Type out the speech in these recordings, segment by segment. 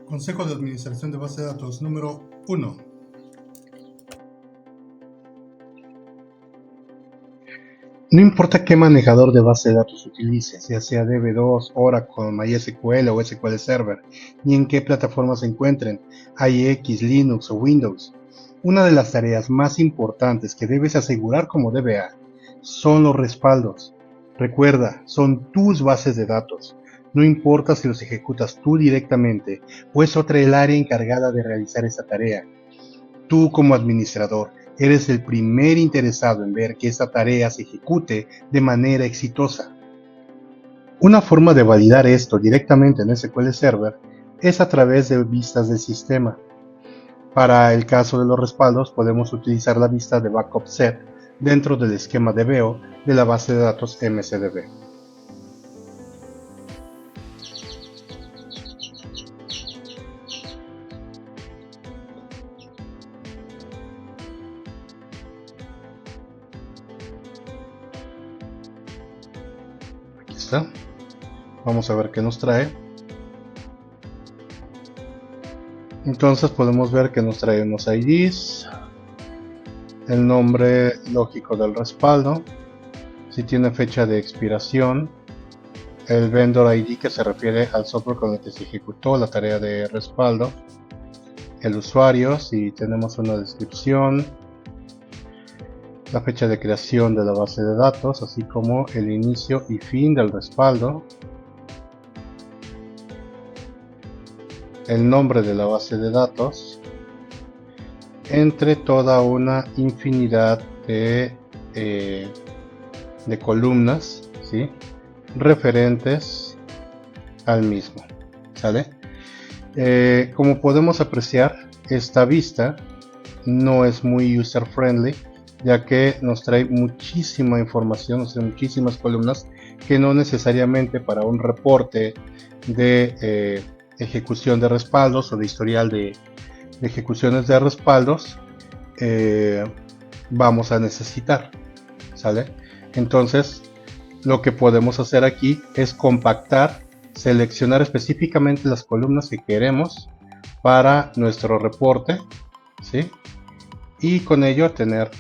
Consejo de Administración de Base de Datos número 1. No importa qué manejador de base de datos utilices, ya sea DB2, Oracle, MySQL o SQL Server, ni en qué plataforma se encuentren, IX, Linux o Windows. Una de las tareas más importantes que debes asegurar como DBA son los respaldos. Recuerda, son tus bases de datos. No importa si los ejecutas tú directamente o es otra el área encargada de realizar esa tarea. Tú como administrador eres el primer interesado en ver que esa tarea se ejecute de manera exitosa. Una forma de validar esto directamente en SQL Server es a través de vistas del sistema. Para el caso de los respaldos podemos utilizar la vista de Backup Set dentro del esquema de veo de la base de datos MSDB. Aquí está. Vamos a ver qué nos trae. Entonces podemos ver que nos trae unos IDs, el nombre lógico del respaldo, si tiene fecha de expiración, el vendor ID que se refiere al software con el que se ejecutó la tarea de respaldo, el usuario, si tenemos una descripción, la fecha de creación de la base de datos, así como el inicio y fin del respaldo, el nombre de la base de datos, entre toda una infinidad de columnas, ¿sí?, referentes al mismo. ¿Sale? Como podemos apreciar, esta vista no es muy user friendly, ya que nos trae muchísima información, nos trae muchísimas columnas que no necesariamente para un reporte de ejecución de respaldos o de historial de ejecuciones de respaldos vamos a necesitar. ¿Sale? Entonces lo que podemos hacer aquí es compactar, seleccionar específicamente las columnas que queremos para nuestro reporte, ¿sí?, y con ello tener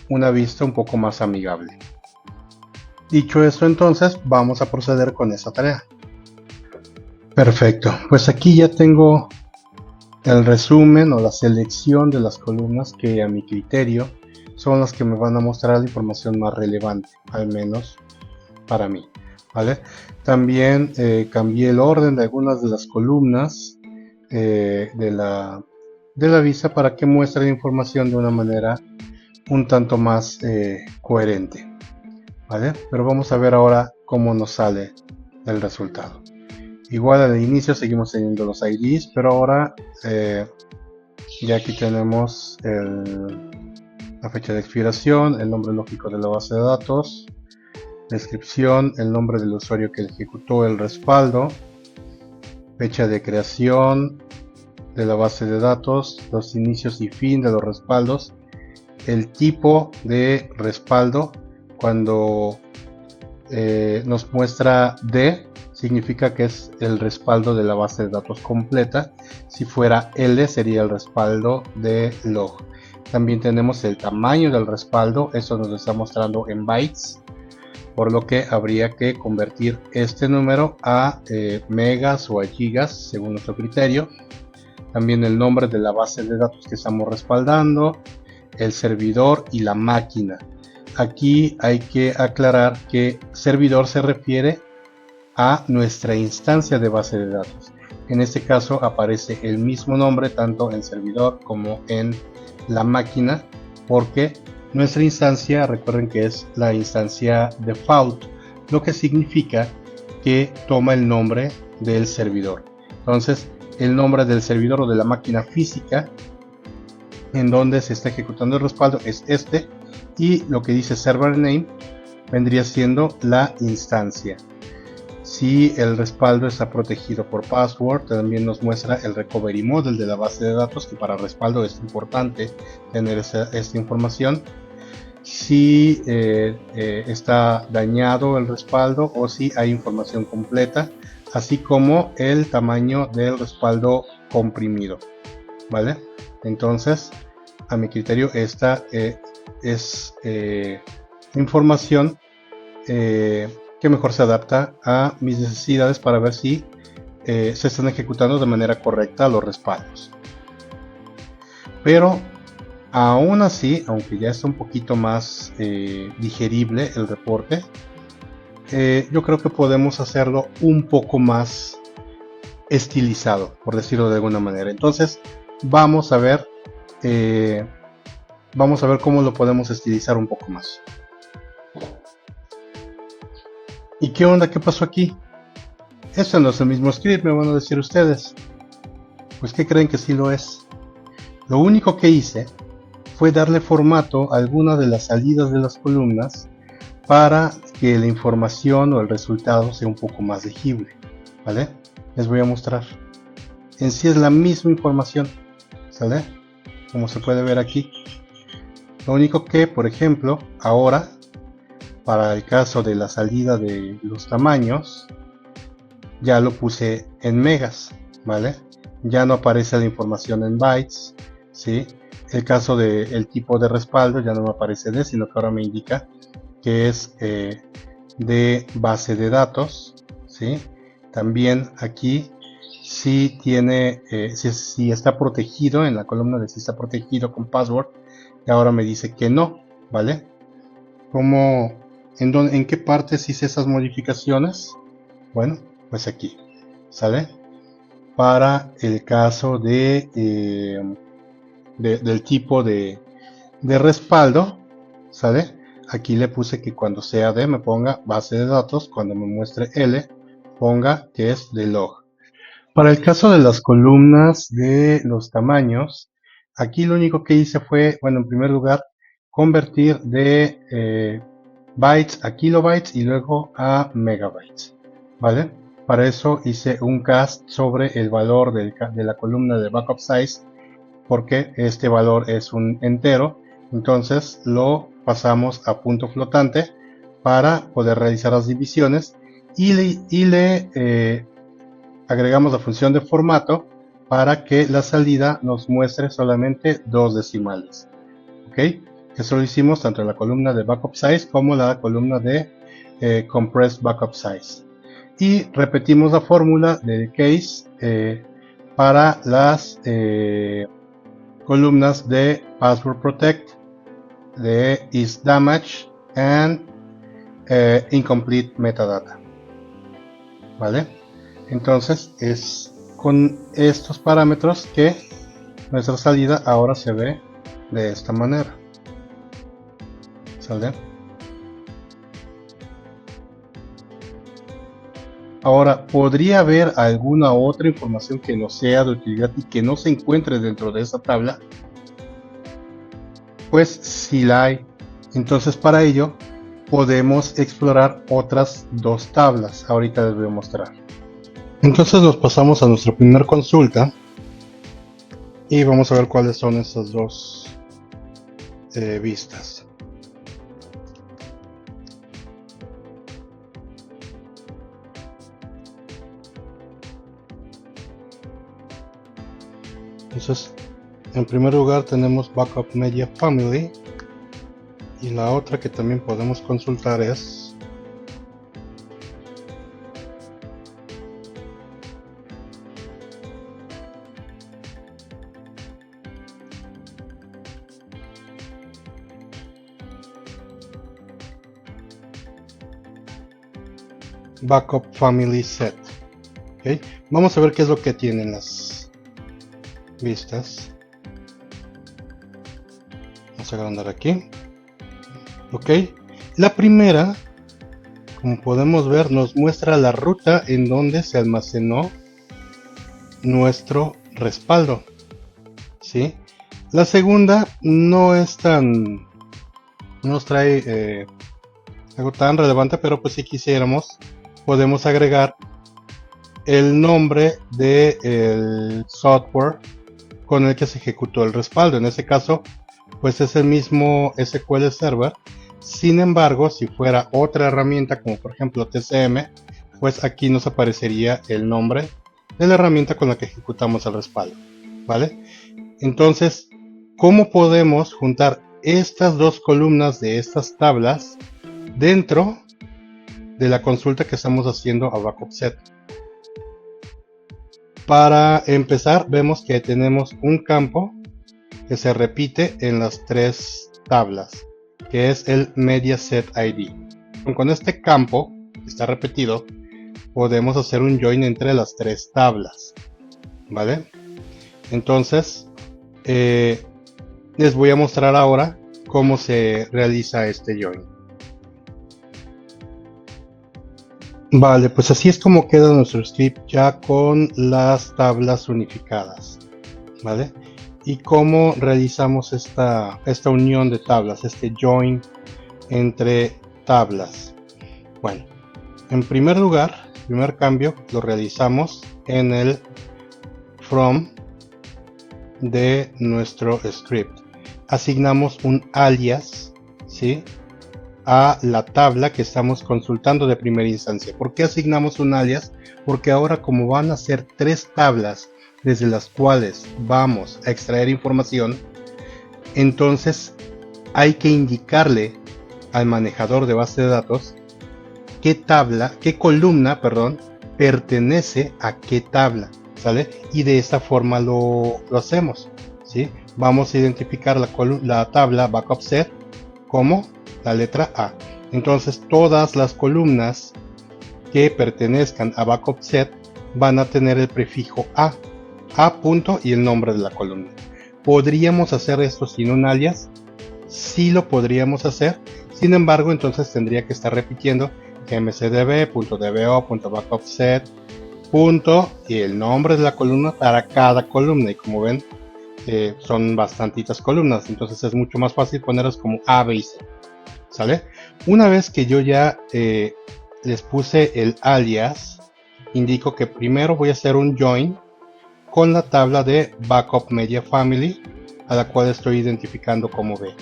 una vista un poco más amigable. Dicho esto, entonces vamos a proceder con esa tarea. Perfecto, pues aquí ya tengo el resumen o la selección de las columnas que a mi criterio son las que me van a mostrar la información más relevante, al menos para mí, ¿vale? También cambié el orden de algunas de las columnas de la vista para que muestre la información de una manera un tanto más coherente, ¿vale? Pero vamos a ver ahora cómo nos sale el resultado. Igual al inicio seguimos teniendo los IDs, pero ahora ya aquí tenemos la fecha de expiración, el nombre lógico de la base de datos, descripción, el nombre del usuario que ejecutó el respaldo, fecha de creación de la base de datos, los inicios y fin de los respaldos, el tipo de respaldo. Cuando nos muestra D, significa que es el respaldo de la base de datos completa. Si fuera L, sería el respaldo de log. También tenemos el tamaño del respaldo, eso nos está mostrando en bytes, por lo que habría que convertir este número a megas o a gigas según nuestro criterio. También el nombre de la base de datos que estamos respaldando, el servidor y la máquina. Aquí hay que aclarar que servidor se refiere a nuestra instancia de base de datos. En este caso aparece el mismo nombre tanto en servidor como en la máquina, porque nuestra instancia, recuerden que es la instancia default, lo que significa que toma el nombre del servidor. Entonces el nombre del servidor o de la máquina física en donde se está ejecutando el respaldo es este, y lo que dice server name vendría siendo la instancia. Si el respaldo está protegido por password, también nos muestra el recovery model de la base de datos, que para respaldo es importante tener esta información. Si está dañado el respaldo o si hay información completa, así como el tamaño del respaldo comprimido, ¿vale? Entonces, a mi criterio, esta es información que mejor se adapta a mis necesidades para ver si se están ejecutando de manera correcta los respaldos. Pero aún así, aunque ya está un poquito más digerible el reporte, yo creo que podemos hacerlo un poco más estilizado, por decirlo de alguna manera. Entonces vamos a ver cómo lo podemos estilizar un poco más. ¿Y qué onda? ¿Qué pasó aquí? Este no es el mismo script, me van a decir ustedes. Pues ¿qué creen que sí lo es? Lo único que hice fue darle formato a alguna de las salidas de las columnas para que la información o el resultado sea un poco más legible, ¿vale? Les voy a mostrar. En sí es la misma información, ¿sale? Como se puede ver aquí. Lo único que, por ejemplo, ahora, para el caso de la salida de los tamaños, ya lo puse en megas, ¿vale? Ya no aparece la información en bytes, ¿sí? El caso del tipo de respaldo ya no me aparece de, sino que ahora me indica que es de base de datos, ¿sí? También aquí si tiene, si está protegido en la columna de si está protegido con password, y ahora me dice que no, ¿vale? ¿En qué partes hice esas modificaciones? Bueno, pues aquí, ¿sale? Para el caso del tipo de respaldo, ¿sale? Aquí le puse que cuando sea D me ponga base de datos, cuando me muestre L ponga que es de log. Para el caso de las columnas de los tamaños, aquí lo único que hice fue, bueno, en primer lugar, convertir de bytes a kilobytes y luego a megabytes, ¿vale? Para eso hice un cast sobre el valor de la columna de backup size, porque este valor es un entero, entonces lo pasamos a punto flotante para poder realizar las divisiones y le agregamos la función de formato para que la salida nos muestre solamente 2 decimales. ¿Ok? Eso lo hicimos tanto en la columna de backup size como la columna de compressed backup size. Y repetimos la fórmula del case para las columnas de password protect, de is damage and incomplete metadata, ¿vale? Entonces es con estos parámetros que nuestra salida ahora se ve de esta manera, ¿sale? Ahora, ¿podría haber alguna otra información que no sea de utilidad y que no se encuentre dentro de esta tabla? Pues sí la hay. Entonces para ello podemos explorar otras dos tablas. Ahorita les voy a mostrar. Entonces nos pasamos a nuestra primera consulta y vamos a ver cuáles son estas dos vistas. Entonces, en primer lugar tenemos Backup Media Family y la otra que también podemos consultar es Backup Family Set. ¿Okay? Vamos a ver qué es lo que tienen las vistas. Vamos a agrandar aquí. Ok, la primera, como podemos ver, nos muestra la ruta en donde se almacenó nuestro respaldo. ¿Sí? La segunda no es tan, no nos trae algo tan relevante, pero pues si quisiéramos podemos agregar el nombre del software con el que se ejecutó el respaldo. En este caso pues es el mismo SQL Server. Sin embargo, si fuera otra herramienta como por ejemplo TCM, pues aquí nos aparecería el nombre de la herramienta con la que ejecutamos el respaldo, ¿vale? Entonces, ¿cómo podemos juntar estas dos columnas de estas tablas dentro de la consulta que estamos haciendo a Backup Set? Para empezar, vemos que tenemos un campo que se repite en las tres tablas, que es el Media Set ID. Con este campo, que está repetido, podemos hacer un join entre las tres tablas, ¿vale? Entonces, les voy a mostrar ahora cómo se realiza este join. Vale, pues así es como queda nuestro script ya con las tablas unificadas, ¿vale? Y cómo realizamos esta unión de tablas, este join entre tablas. Bueno, en primer lugar, el primer cambio lo realizamos en el from de nuestro script. Asignamos un alias, ¿sí?, a la tabla que estamos consultando de primera instancia. ¿Por qué asignamos un alias? Porque ahora, como van a ser tres tablas desde las cuales vamos a extraer información, entonces hay que indicarle al manejador de base de datos qué columna, pertenece a qué tabla, ¿sale? Y de esta forma lo hacemos, ¿sí? Vamos a identificar la tabla Backup Set como la letra A. Entonces todas las columnas que pertenezcan a Backup Set van a tener el prefijo A punto y el nombre de la columna. ¿Podríamos hacer esto sin un alias? Sí lo podríamos hacer. Sin embargo, entonces tendría que estar repitiendo mcdb.dbo.backupset. Y el nombre de la columna para cada columna. Y como ven, son bastantitas columnas. Entonces es mucho más fácil ponerlas como A, B y C. ¿Sale? Una vez que yo ya les puse el alias, indico que primero voy a hacer un join con la tabla de Backup Media Family, a la cual estoy identificando como B.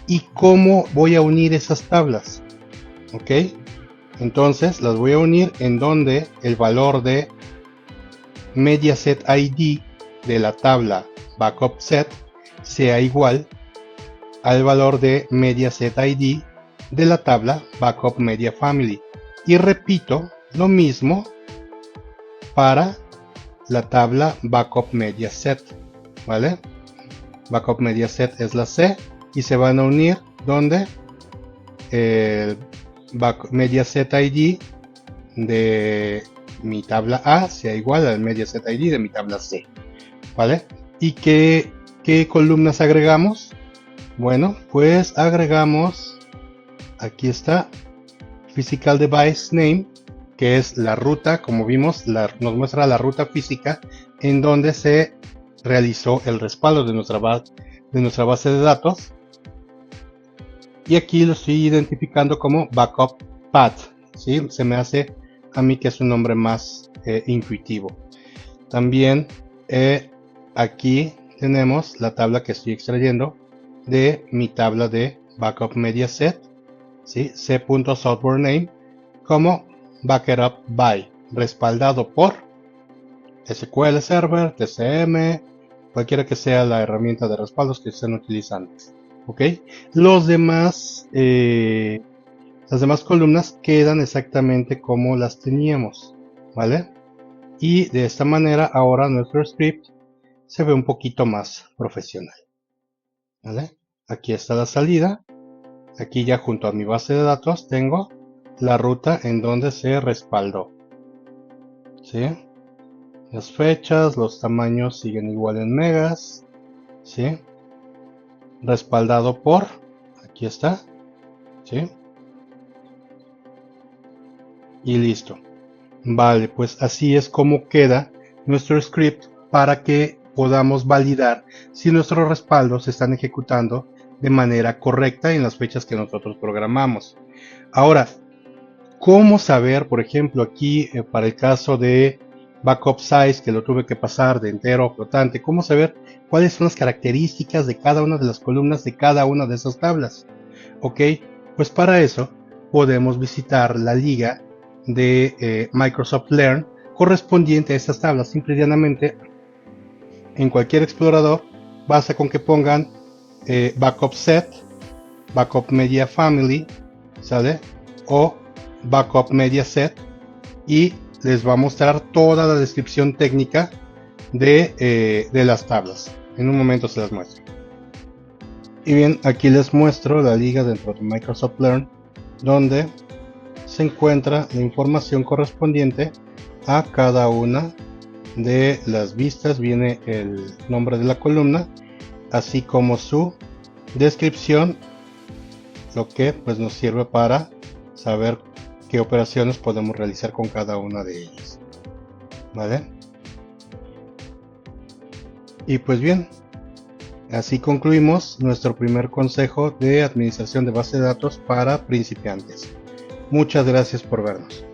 ¿Y cómo voy a unir esas tablas? ¿Ok? Entonces las voy a unir en donde el valor de Media Set ID de la tabla Backup Set sea igual al valor de Media Set ID de la tabla Backup Media Family. Y repito lo mismo para la tabla Backup Media Set, ¿vale? Backup Media Set es la C y se van a unir donde el Media Set ID de mi tabla A sea igual al Media Set ID de mi tabla C, ¿vale? ¿Y qué columnas agregamos? Bueno, pues agregamos, aquí está, Physical Device Name, que es la ruta, como vimos, nos muestra la ruta física en donde se realizó el respaldo de nuestra base de datos. Y aquí lo estoy identificando como Backup Path, ¿sí? Se me hace a mí que es un nombre más intuitivo. También aquí tenemos la tabla que estoy extrayendo de mi tabla de Backup Media Set, ¿sí? C.software name como Backup by, respaldado por SQL Server, TCM, cualquiera que sea la herramienta de respaldos que estén utilizando. ¿Ok? Las demás columnas quedan exactamente como las teníamos, ¿vale? Y de esta manera ahora nuestro script se ve un poquito más profesional, ¿vale? Aquí está la salida. Aquí ya junto a mi base de datos tengo la ruta en donde se respaldó, ¿sí? Las fechas, los tamaños siguen igual en megas, ¿sí? Respaldado por, aquí está, ¿sí? Y listo. Vale, pues así es como queda nuestro script para que podamos validar si nuestros respaldos se están ejecutando de manera correcta en las fechas que nosotros programamos. Ahora, ¿cómo saber, por ejemplo, aquí para el caso de Backup Size, que lo tuve que pasar de entero a flotante, cómo saber cuáles son las características de cada una de las columnas de cada una de esas tablas? Ok, pues para eso podemos visitar la liga de Microsoft Learn correspondiente a estas tablas. Simple y llanamente, en cualquier explorador basta con que pongan backup set, backup media family, ¿sale? O backup media set, y les va a mostrar toda la descripción técnica de las tablas. En un momento se las muestro. Y bien, aquí les muestro la liga dentro de Microsoft Learn, donde se encuentra la información correspondiente a cada una de las vistas. Viene el nombre de la columna, así como su descripción, lo que pues nos sirve para saber qué operaciones podemos realizar con cada una de ellas. ¿Vale? Y pues bien, así concluimos nuestro primer consejo de administración de base de datos para principiantes. Muchas gracias por vernos.